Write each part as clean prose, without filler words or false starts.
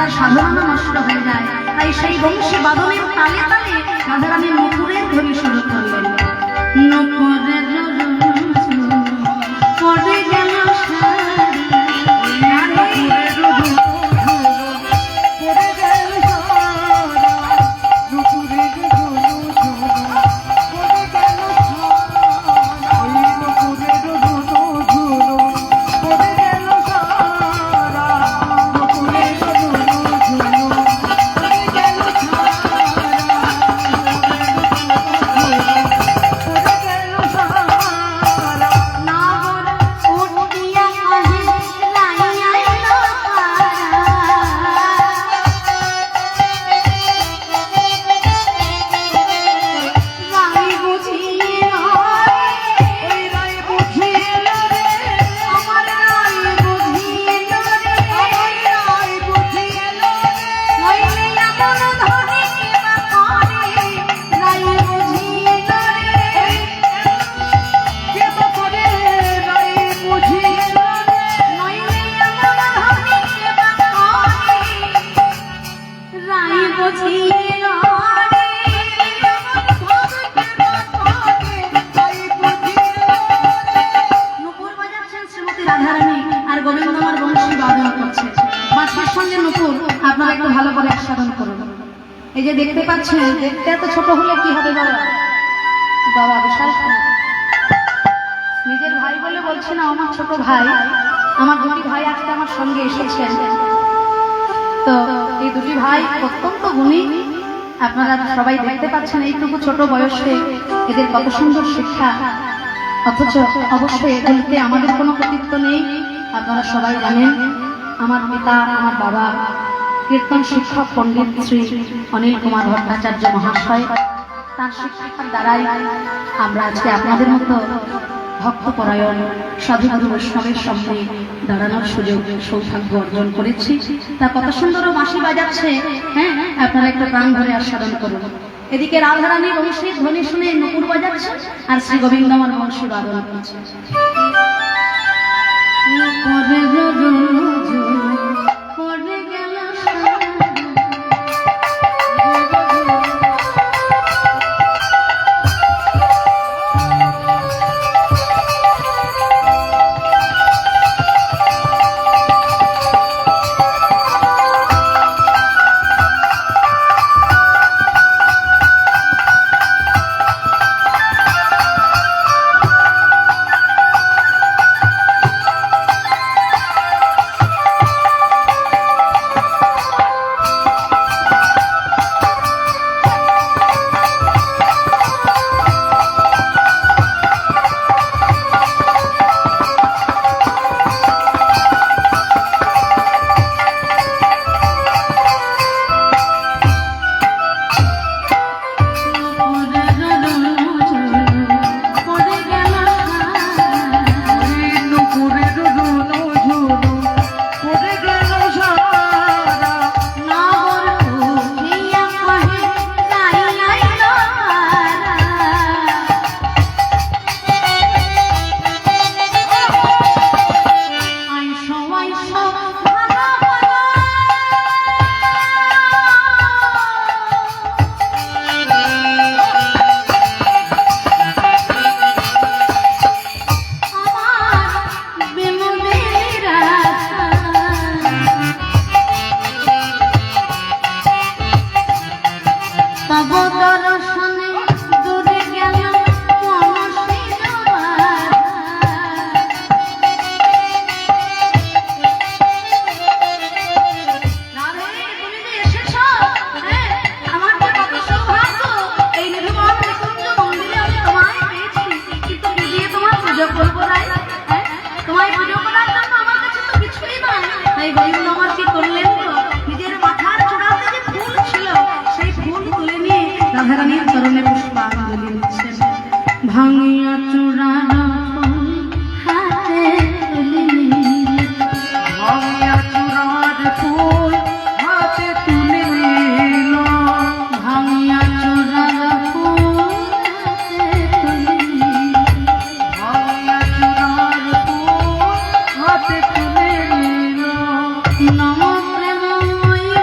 তার সাধনা নষ্ট হয়ে যায়। তাই সেই বংশী বাদনের তালে তালে রাধারানী নূপুরের ধ্বনি শুরু করলেন। নূপুরের পড়ে গেল এই যে দেখতে পাচ্ছেন, দেখতে এত ছোট হলে কি হবে বাবা? বাবা বিশাল নিজের ভাই বলে বলছে না, আমার ছোট ভাই, আমার দুটি ভাই আজকে আমার সঙ্গে এসেছেন। তো এই দুটি ভাই অত্যন্ত গুণী, আপনারা সবাই দেখতে পাচ্ছেন এইটুকু ছোট বয়সে এদের কত সুন্দর শিক্ষা। অথচ অবশ্যই এগুলিতে আমাদের কোনো কৃতিত্ব নেই। আপনারা সবাই জানেন আমার পিতা, আমার বাবা কীর্তন শিক্ষক পণ্ডিত শ্রী অনিল কুমার ভট্টাচার্য মহাশয়, তার শিক্ষার দ্বারাই আমরা আজকে আপনাদের মতো ভক্তপরায়ণ সাধুগুরু বৈষ্ণবের সামনে দাঁড়ানোর সুযোগ সৌভাগ্য অর্জন করেছি। তা কত সুন্দর বাঁশি বাজাচ্ছে, হ্যাঁ, আপনারা একটু প্রাণ ভরে আস্বাদন করুন। এদিকে রাধারানী বংশীর ধ্বনি শুনে নূপুর বাজাচ্ছে, আর শ্রী গোবিন্দমার বংশী বাদন করছে। রাধারানীর চরণে পুষ্পাঞ্জলি দিচ্ছেন। ভাঙিয়া চূড়ার হাতে তুলে নিল, ভাঙিয়া চূড়ার ফুল হাতে তুলে নিল, ভাঙিয়া চূড়ার ফুল হাতে তুলে নিল, ভাঙিয়া চূড়ার ফুল হাতে তুলে নিল। নম প্রেমময়ী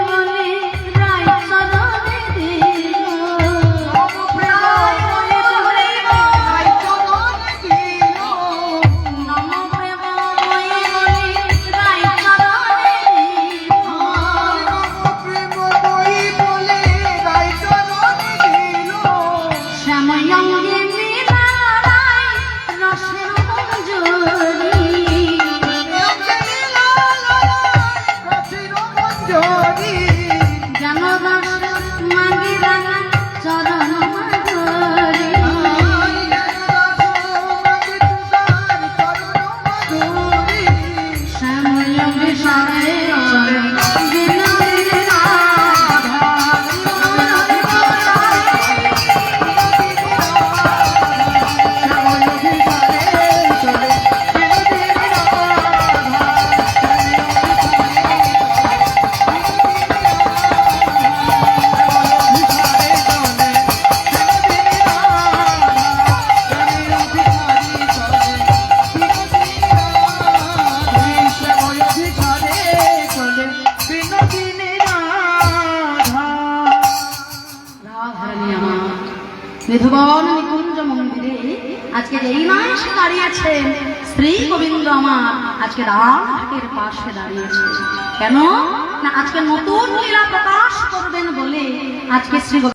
শ্রীধুবন নিকুঞ্জ মন্দিরে আজকে এই নয় এসে দাঁড়িয়েছেন শ্রী গোবিন্দ আমার আজকে রামঘাটের পাশে দাঁড়িয়েছে। কেন না আজকে নতুন লীলা প্রকাশ করবেন বলে আজকে শ্রী